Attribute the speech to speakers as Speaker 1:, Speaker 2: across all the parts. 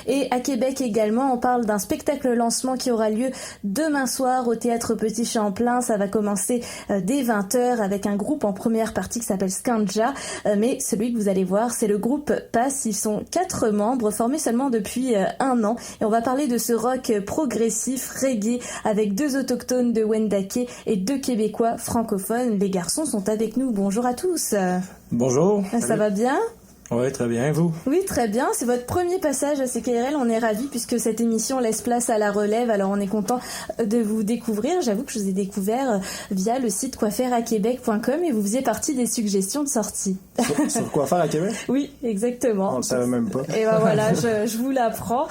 Speaker 1: Et à Québec également, on parle d'un spectacle lancement qui aura lieu demain soir au Théâtre Petit Champlain. Ça va commencer dès 20h avec un groupe en première partie qui s'appelle Skanja. Mais celui que vous allez voir, c'est le groupe Pass. Ils sont 4 membres, formés seulement depuis 1 an. Et on va parler de ce rock progressif, reggae, avec 2 autochtones de Wendake et 2 Québécois francophones. Les garçons sont avec nous. Bonjour à tous.
Speaker 2: Bonjour.
Speaker 1: Ça va bien?
Speaker 2: Oui, très bien. Vous?
Speaker 1: Oui, très bien. C'est votre premier passage à CKRL. On est ravis puisque cette émission laisse place à la relève. Alors, on est content de vous découvrir. J'avoue que je vous ai découvert via le site quoifaireaquebec.com et vous faisiez partie des suggestions de sortie.
Speaker 3: Sur quoi faire à Québec?
Speaker 1: Oui, exactement.
Speaker 3: On le savait même pas.
Speaker 1: Et ben voilà, je vous l'apprends,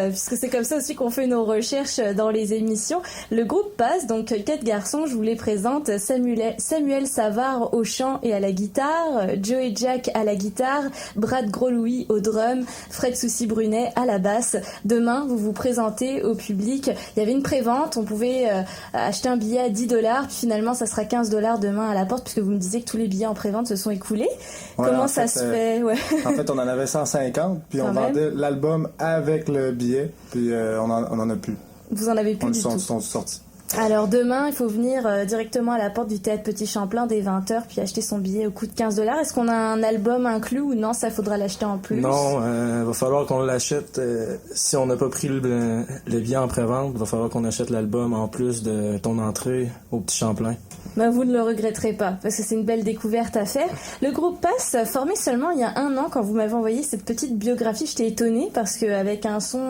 Speaker 1: puisque c'est comme ça aussi qu'on fait nos recherches dans les émissions. Le groupe Pass, donc 4 garçons, je vous les présente. Samuel Savard au chant et à la guitare, Joey Jack à la guitare, Brad Gros-Louis au drum, Fred Soucy-Brunet à la basse. Demain, vous vous présentez au public. Il y avait une prévente, on pouvait acheter un billet à $10, puis finalement ça sera $15 demain à la porte, puisque vous me disiez que tous les billets en prévente se sont écoulés.
Speaker 3: Ouais,
Speaker 1: Comment ça se fait? Ouais.
Speaker 3: En fait, on en avait 150, puis on vendait l'album avec le billet, puis on en a plus.
Speaker 1: Vous en avez plus du tout?
Speaker 3: Ils sont sortis.
Speaker 1: Alors demain, il faut venir directement à la porte du Théâtre Petit Champlain dès 20h, puis acheter son billet au coût de $15. Est-ce qu'on a un album inclus ou non? Ça faudra l'acheter en plus?
Speaker 2: Non, va falloir qu'on l'achète. Si on n'a pas pris le billet en pré-vente, va falloir qu'on achète l'album en plus de ton entrée au Petit Champlain.
Speaker 1: Ben, vous ne le regretterez pas, parce que c'est une belle découverte à faire. Le groupe Pass, formé seulement il y a 1 an, quand vous m'avez envoyé cette petite biographie, j'étais étonnée, parce qu'avec un son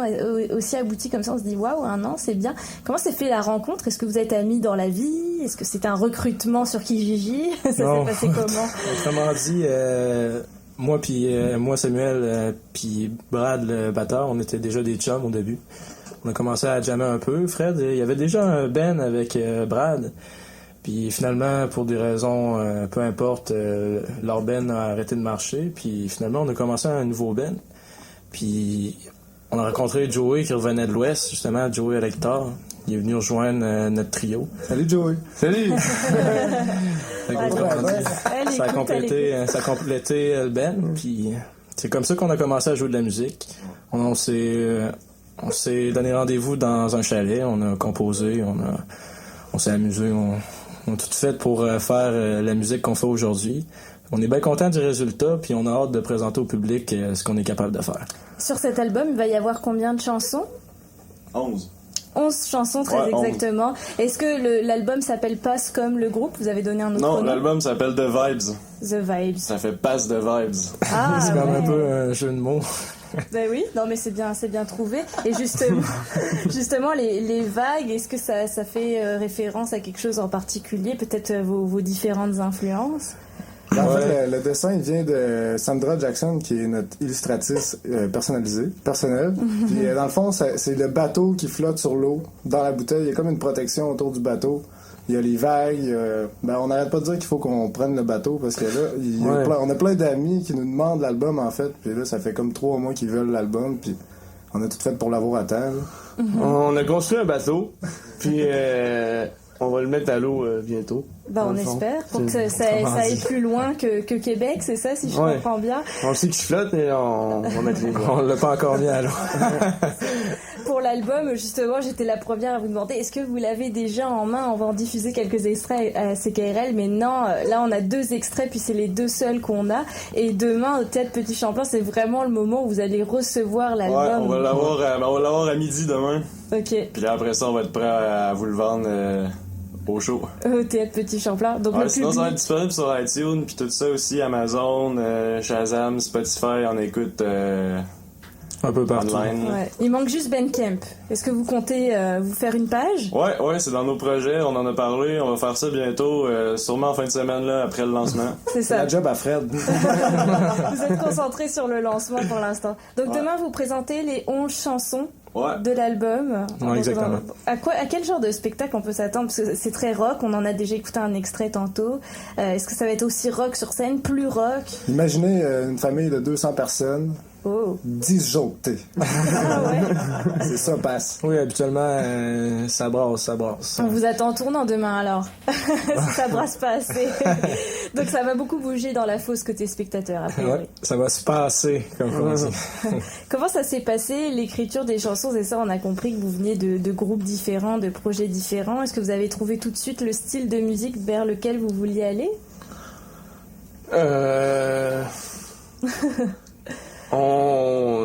Speaker 1: aussi abouti comme ça, on se dit waouh, 1 an, c'est bien. Comment s'est fait la rencontre? Est-ce que vous êtes amis dans la vie? Est-ce que c'est un recrutement sur Kijiji? Ça s'est passé comment?
Speaker 2: Autrement dit, moi Samuel, puis Brad, le batteur, on était déjà des chums au début. On a commencé à jammer un peu. Fred, il y avait déjà un band avec Brad. Puis finalement, pour des raisons peu importe, leur band a arrêté de marcher. Puis finalement, on a commencé un nouveau band. Puis on a rencontré Joey qui revenait de l'Ouest, justement, Joey à la guitare. Il est venu rejoindre notre trio.
Speaker 3: Salut Joey!
Speaker 2: Salut! Ça a complété le band. Puis c'est comme ça qu'on a commencé à jouer de la musique. On s'est donné rendez-vous dans un chalet. On a composé, on s'est amusé. On a tout fait pour faire la musique qu'on fait aujourd'hui. On est bien content du résultat, puis on a hâte de présenter au public ce qu'on est capable de faire.
Speaker 1: Sur cet album, il va y avoir combien de chansons?
Speaker 4: 11.
Speaker 1: 11 chansons, très exactement. Est-ce que l'album s'appelle Pass comme le groupe? Vous avez donné un autre nom?
Speaker 4: Non, l'album s'appelle The Vibes.
Speaker 1: The Vibes.
Speaker 4: Ça fait Pass the Vibes.
Speaker 1: Ah,
Speaker 2: c'est comme un peu un jeu de mots.
Speaker 1: Ben oui, non mais c'est bien trouvé. Et justement les vagues, est-ce que ça fait référence à quelque chose en particulier? Peut-être vos différentes influences?
Speaker 3: En fait, le dessin, il vient de Sandra Jackson, qui est notre illustratrice personnelle. Puis dans le fond, c'est le bateau qui flotte sur l'eau, dans la bouteille. Il y a comme une protection autour du bateau. Il y a les vagues. On n'arrête pas de dire qu'il faut qu'on prenne le bateau, parce que là, on a plein d'amis qui nous demandent l'album, en fait. Puis là, ça fait comme 3 mois qu'ils veulent l'album, puis on a tout fait pour l'avoir à temps.
Speaker 4: On a construit un bateau, puis on va le mettre à l'eau bientôt.
Speaker 1: Ben, on espère, pour que ça aille plus loin que Québec, c'est ça, si je comprends bien.
Speaker 4: On sait qu'il flotte, mais on va mettre les doigts.
Speaker 2: On l'a pas encore mis à l'eau.
Speaker 1: Pour l'album, justement, j'étais la première à vous demander, est-ce que vous l'avez déjà en main? On va en diffuser quelques extraits à CKRL, mais non, là on a 2 extraits, puis c'est les 2 seuls qu'on a. Et demain, au Théâtre Petit Champlain, c'est vraiment le moment où vous allez recevoir l'album.
Speaker 4: Ouais, on va l'avoir à midi demain.
Speaker 1: Ok.
Speaker 4: Puis là, après ça, on va être prêt à vous le vendre au show.
Speaker 1: Au Théâtre Petit Champlain. Donc
Speaker 4: sinon, ça va être disponible sur iTunes, puis tout ça aussi, Amazon, Shazam, Spotify, on écoute
Speaker 2: un peu partout.
Speaker 4: Online.
Speaker 1: Ouais. Il manque juste Bandcamp. Est-ce que vous comptez vous faire une page?
Speaker 4: Ouais, c'est dans nos projets, on en a parlé, on va faire ça bientôt, sûrement en fin de semaine, là, après le lancement.
Speaker 1: C'est ça.
Speaker 3: La job à Fred.
Speaker 1: Vous êtes concentré sur le lancement pour l'instant. Donc demain, vous présentez les 11 chansons de l'album.
Speaker 2: Ouais, exactement.
Speaker 1: À quel genre de spectacle on peut s'attendre? Parce que c'est très rock, on en a déjà écouté un extrait tantôt. Est-ce que ça va être aussi rock sur scène, plus rock?
Speaker 3: Imaginez une famille de 200 personnes,
Speaker 1: Oh.
Speaker 3: Disjoncté.
Speaker 1: Ah ouais.
Speaker 3: C'est ça, passe.
Speaker 2: Oui, habituellement, ça brasse.
Speaker 1: On vous attend en tournant demain alors. Si ça brasse pas assez. Donc ça va beaucoup bouger dans la fosse côté spectateur après.
Speaker 2: Ouais, ça va se passer, comme on dit.
Speaker 1: Comment ça s'est passé l'écriture des chansons? C'est ça, on a compris que vous veniez de groupes différents, de projets différents. Est-ce que vous avez trouvé tout de suite le style de musique vers lequel vous vouliez aller?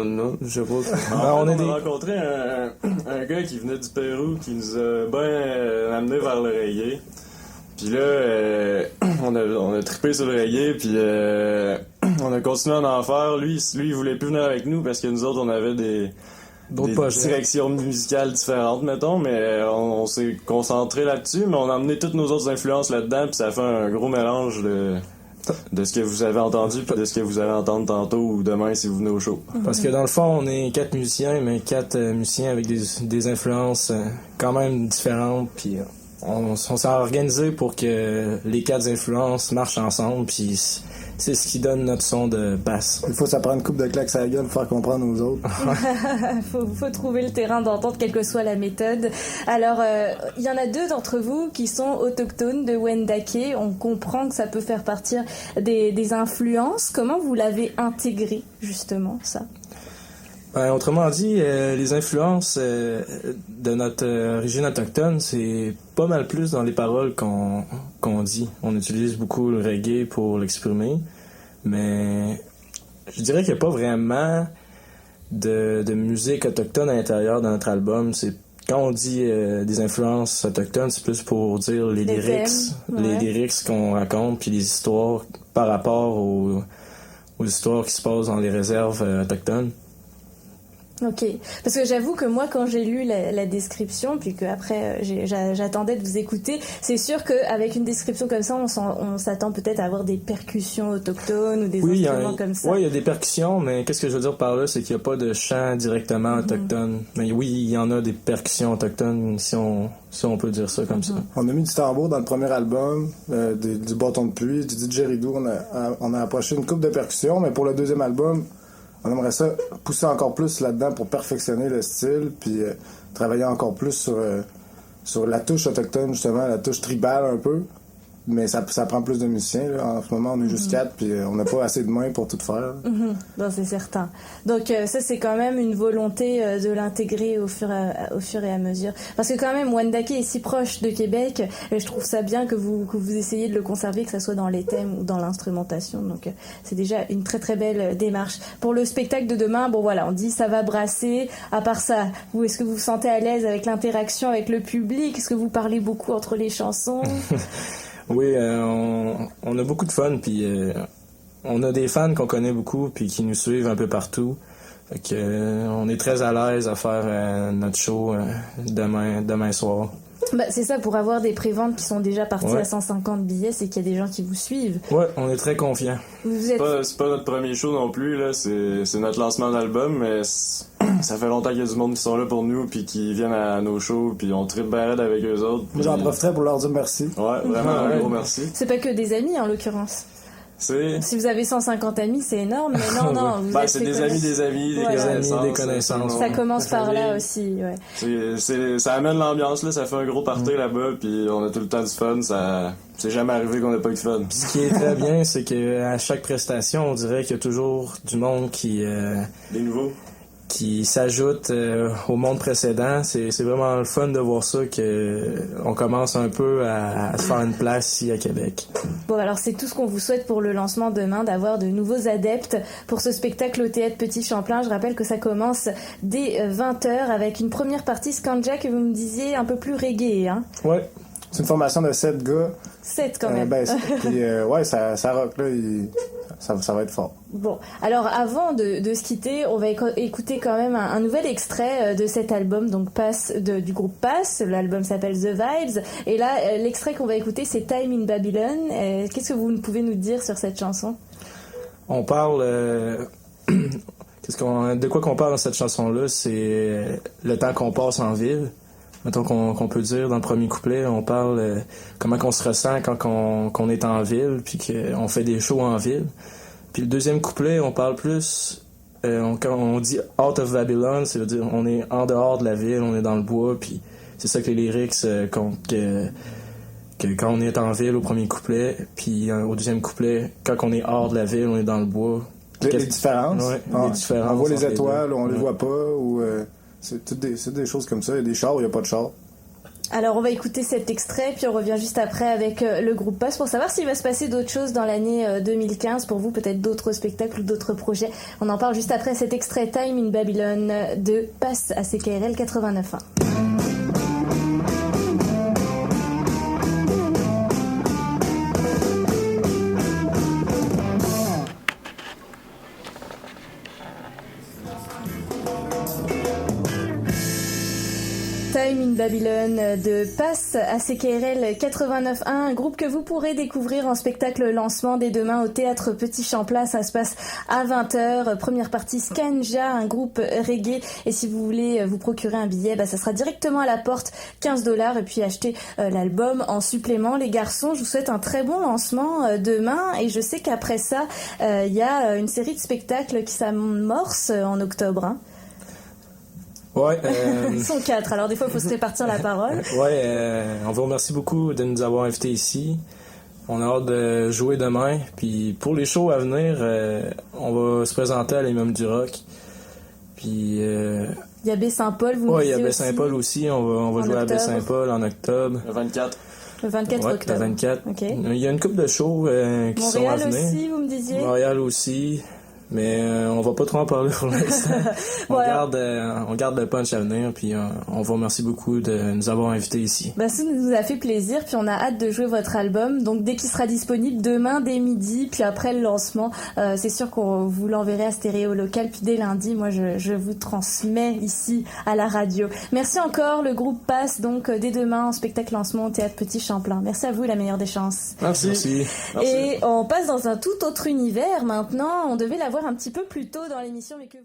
Speaker 2: Non, je sais pas.
Speaker 4: On a rencontré un gars qui venait du Pérou qui nous a bien amené vers le reggae. Puis là, on a trippé sur le reggae, puis on a continué à en faire. Lui, il voulait plus venir avec nous parce que nous autres, on avait des directions musicales différentes, mettons, mais on s'est concentré là-dessus, mais on a amené toutes nos autres influences là-dedans, puis ça fait un gros mélange de ce que vous avez entendu puis de ce que vous allez entendre tantôt ou demain si vous venez au show.
Speaker 2: Parce que dans le fond, on est 4 musiciens, mais 4 musiciens avec des influences quand même différentes, puis on s'est organisé pour que les 4 influences marchent ensemble, puis c'est ce qui donne notre son de basse.
Speaker 3: Il faut s'apprendre une coupe de claques à la gueule pour faire comprendre aux autres.
Speaker 1: faut trouver le terrain d'entente, quelle que soit la méthode. Alors, il y en a 2 d'entre vous qui sont autochtones de Wendake. On comprend que ça peut faire partir des influences. Comment vous l'avez intégré, justement, ça?
Speaker 2: Autrement dit, les influences de notre origine autochtone, c'est pas mal plus dans les paroles qu'on dit. On utilise beaucoup le reggae pour l'exprimer, mais je dirais qu'il n'y a pas vraiment de musique autochtone à l'intérieur de notre album. Quand on dit des influences autochtones, c'est plus pour dire les lyrics, les lyrics qu'on raconte, puis les histoires par rapport aux histoires qui se passent dans les réserves autochtones.
Speaker 1: Ok, parce que j'avoue que moi quand j'ai lu la description, puis que après j'attendais de vous écouter, c'est sûr qu'avec une description comme ça, on s'attend peut-être à avoir des percussions autochtones ou des instruments comme ça.
Speaker 2: Oui, il y a des percussions, mais qu'est-ce que je veux dire par là, c'est qu'il n'y a pas de chant directement autochtone. Mais oui, il y en a des percussions autochtones, si on peut dire ça comme ça.
Speaker 3: On a mis du tambour dans le premier album, du bâton de pluie, du didgeridoo. On a approché une coupe de percussions, mais pour le deuxième album, on aimerait ça pousser encore plus là-dedans pour perfectionner le style, puis travailler encore plus sur la touche autochtone, justement, la touche tribale un peu. Mais ça prend plus de musiciens. Là. En ce moment, on est juste 4, puis on n'a pas assez de mains pour tout faire.
Speaker 1: Non, c'est certain. Donc ça, c'est quand même une volonté de l'intégrer au fur et à mesure. Parce que quand même, Wendake est si proche de Québec, et je trouve ça bien que vous essayez de le conserver, que ça soit dans les thèmes ou dans l'instrumentation. Donc c'est déjà une très très belle démarche. Pour le spectacle de demain, bon voilà, on dit ça va brasser. À part ça, est-ce que vous vous sentez à l'aise avec l'interaction avec le public? Est-ce que vous parlez beaucoup entre les chansons?
Speaker 2: Oui, on a beaucoup de fun, puis on a des fans qu'on connaît beaucoup, puis qui nous suivent un peu partout. Fait que on est très à l'aise à faire notre show demain soir.
Speaker 1: C'est ça, pour avoir des préventes qui sont déjà parties à 150 billets, c'est qu'il y a des gens qui vous suivent.
Speaker 2: Ouais, on est très confiants.
Speaker 4: C'est pas notre premier show non plus, là. C'est notre lancement d'album, mais ça fait longtemps qu'il y a du monde qui sont là pour nous, puis qui viennent à nos shows, puis on tripe bien raide avec eux autres. Puis...
Speaker 3: J'en profiterai pour leur dire merci.
Speaker 4: Ouais, vraiment un gros merci.
Speaker 1: C'est pas que des amis, en l'occurrence. Si vous avez 150 amis, c'est énorme, mais non.
Speaker 4: C'est des amis,
Speaker 2: des connaissances.
Speaker 1: Ça commence par là aussi, ouais.
Speaker 4: Ça amène l'ambiance, là, ça fait un gros party là-bas, puis on a tout le temps du fun, c'est jamais arrivé qu'on ait pas eu de fun.
Speaker 2: Puis ce qui est très bien, c'est qu'à chaque prestation, on dirait qu'il y a toujours du monde
Speaker 4: des nouveaux.
Speaker 2: Qui s'ajoute au monde précédent. C'est vraiment le fun de voir ça, qu'on commence un peu à se faire une place ici à Québec.
Speaker 1: Bon, alors c'est tout ce qu'on vous souhaite pour le lancement demain, d'avoir de nouveaux adeptes pour ce spectacle au Théâtre Petit Champlain. Je rappelle que ça commence dès 20h avec une première partie Skanja que vous me disiez un peu plus reggae, hein?
Speaker 3: Ouais. C'est une formation de 7 gars.
Speaker 1: 7 quand même.
Speaker 3: Puis ça rock, là. Ça va être fort.
Speaker 1: Bon, alors avant de se quitter, on va écouter quand même un nouvel extrait de cet album, donc du groupe Pass. L'album s'appelle The Vibes. Et là, l'extrait qu'on va écouter, c'est Time in Babylon. Qu'est-ce que vous pouvez nous dire sur cette chanson?
Speaker 2: On parle... de quoi qu'on parle dans cette chanson-là, c'est le temps qu'on passe en ville. Mettons qu'on peut dire dans le premier couplet, on parle comment qu'on se ressent quand qu'on est en ville, puis qu'on fait des shows en ville. Puis le deuxième couplet, on parle plus quand on dit out of Babylon, ça veut dire on est en dehors de la ville, on est dans le bois, puis c'est ça que les lyrics comptent, que quand on est en ville au premier couplet, puis au deuxième couplet, quand on est hors de la ville, on est dans le bois.
Speaker 3: Les différences.
Speaker 2: Ouais, les différences.
Speaker 3: On voit les étoiles, on les voit pas, ou c'est des choses comme ça. Il y a des chars, il n'y a pas de chars.
Speaker 1: Alors on va écouter cet extrait, puis on revient juste après avec le groupe Pass pour savoir s'il va se passer d'autres choses dans l'année 2015, pour vous peut-être d'autres spectacles ou d'autres projets. On en parle juste après cet extrait Time in Babylon de Pass à CKRL 89.1. Time in Babylon de Pass à CKRL 89.1, un groupe que vous pourrez découvrir en spectacle lancement dès demain au Théâtre Petit Champlas. Ça se passe à 20h. Première partie Skanja, un groupe reggae. Et si vous voulez vous procurer un billet, ça sera directement à la porte, $15, et puis acheter l'album en supplément. Les garçons, je vous souhaite un très bon lancement demain. Et je sais qu'après ça, il y a une série de spectacles qui s'amorce en octobre. Hein.
Speaker 2: Ouais.
Speaker 1: Ils sont 4, alors des fois il faut se répartir la parole.
Speaker 2: Ouais, on vous remercie beaucoup de nous avoir invités ici. On a hâte de jouer demain. Puis pour les shows à venir, on va se présenter à l'Imam du Rock. Puis
Speaker 1: il y a Baie-Saint-Paul, vous me disiez
Speaker 2: il y a
Speaker 1: aussi.
Speaker 2: Baie-Saint-Paul aussi. On va jouer à Baie-Saint-Paul en octobre.
Speaker 4: Le 24.
Speaker 1: Le 24 octobre.
Speaker 2: Le 24.
Speaker 1: Okay.
Speaker 2: Il y a une couple de shows qui sont à venir.
Speaker 1: Montréal aussi, vous me disiez.
Speaker 2: Montréal aussi. Mais on va pas trop en parler pour l'instant. On garde le punch à venir, puis on vous remercie beaucoup de nous avoir invités ici.
Speaker 1: Ça nous a fait plaisir, puis on a hâte de jouer votre album. Donc dès qu'il sera disponible, demain dès midi, puis après le lancement, c'est sûr qu'on vous l'enverra à Stéréo Local, puis dès lundi, moi je vous transmets ici à la radio. Merci encore, le groupe Pass, donc dès demain en spectacle lancement au Théâtre Petit Champlain. Merci à vous, la meilleure des chances.
Speaker 2: Merci.
Speaker 1: Et on passe dans un tout autre univers maintenant. On devait l'avoir un petit peu plus tôt dans l'émission, mais que vous...